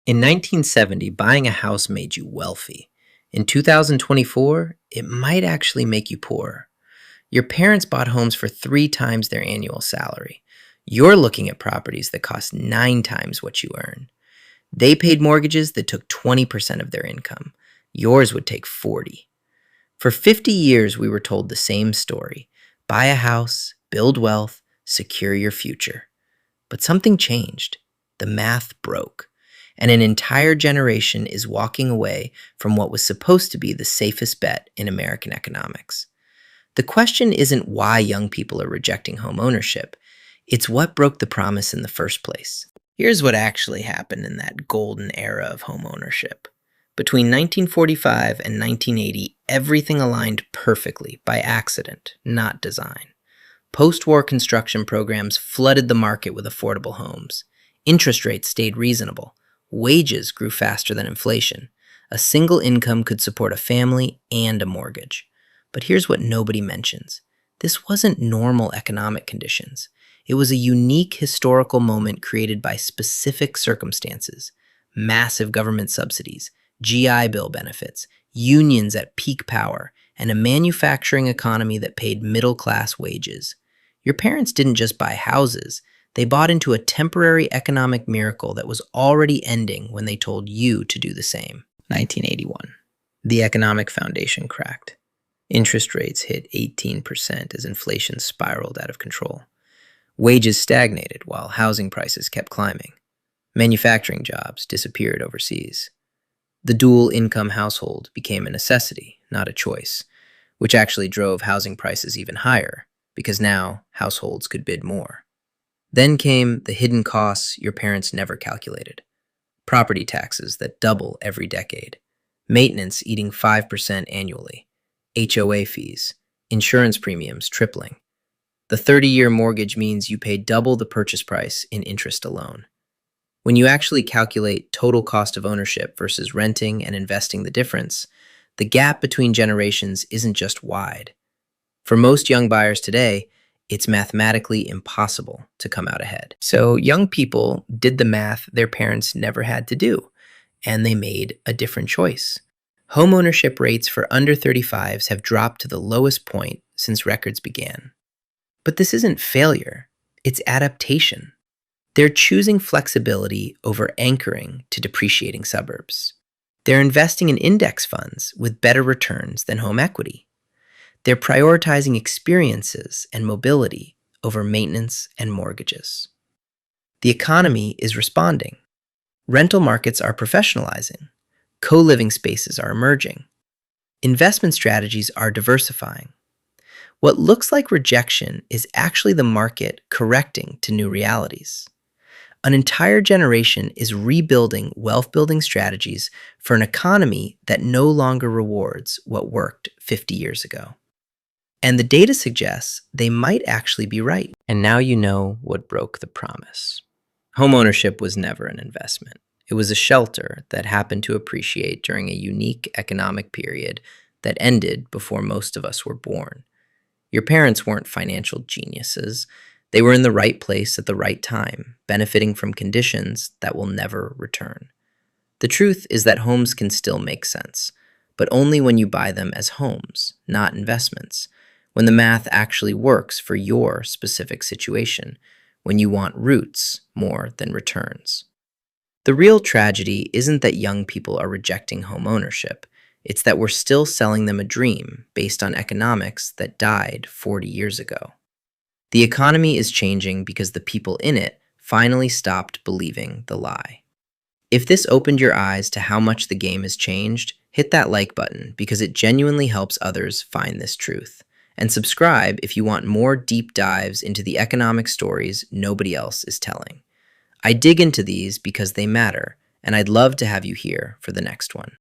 In 1970, buying a house made you wealthy. In 2024, it might actually make you poorer. Your parents bought homes for 3 times their annual salary. You're looking at properties that cost 9 times what you earn. They paid mortgages that took 20% of their income. Yours would take 40. For 50 years, we were told the same story. Buy a house, build wealth, secure your future. But something changed. The math broke. And an entire generation is walking away from what was supposed to be the safest bet in American economics. The question isn't why young people are rejecting home ownership. It's what broke the promise in the first place. Here's what actually happened in that golden era of home ownership. Between 1945 and 1980, everything aligned perfectly by accident, not design. Post-war construction programs flooded the market with affordable homes. Interest rates stayed reasonable. Wages grew faster than inflation. A single income could support a family and a mortgage. But here's what nobody mentions. This wasn't normal economic conditions. It was a unique historical moment created by specific circumstances. Massive government subsidies, GI Bill benefits, unions at peak power, and a manufacturing economy that paid middle-class wages. Your parents didn't just buy houses. They bought into a temporary economic miracle that was already ending when they told you to do the same. 1981. The economic foundation cracked. Interest rates hit 18% as inflation spiraled out of control. Wages stagnated while housing prices kept climbing. Manufacturing jobs disappeared overseas. The dual-income household became a necessity, not a choice, which actually drove housing prices even higher, because now households could bid more. Then came the hidden costs your parents never calculated. Property taxes that double every decade. Maintenance eating 5% annually. HOA fees. Insurance premiums tripling. The 30-year mortgage means you pay double the purchase price in interest alone. When you actually calculate total cost of ownership versus renting and investing the difference, the gap between generations isn't just wide. For most young buyers today, it's mathematically impossible to come out ahead. So young people did the math their parents never had to do, and they made a different choice. Homeownership rates for under 35s have dropped to the lowest point since records began. But this isn't failure, it's adaptation. They're choosing flexibility over anchoring to depreciating suburbs. They're investing in index funds with better returns than home equity. They're prioritizing experiences and mobility over maintenance and mortgages. The economy is responding. Rental markets are professionalizing. Co-living spaces are emerging. Investment strategies are diversifying. What looks like rejection is actually the market correcting to new realities. An entire generation is rebuilding wealth-building strategies for an economy that no longer rewards what worked 50 years ago. And the data suggests they might actually be right. And now you know what broke the promise. Homeownership was never an investment. It was a shelter that happened to appreciate during a unique economic period that ended before most of us were born. Your parents weren't financial geniuses. They were in the right place at the right time, benefiting from conditions that will never return. The truth is that homes can still make sense, but only when you buy them as homes, not investments. When the math actually works for your specific situation, when you want roots more than returns. The real tragedy isn't that young people are rejecting home ownership. It's that we're still selling them a dream based on economics that died 40 years ago. The economy is changing because the people in it finally stopped believing the lie. If this opened your eyes to how much the game has changed, hit that like button because it genuinely helps others find this truth. And subscribe if you want more deep dives into the economic stories nobody else is telling. I dig into these because they matter, and I'd love to have you here for the next one.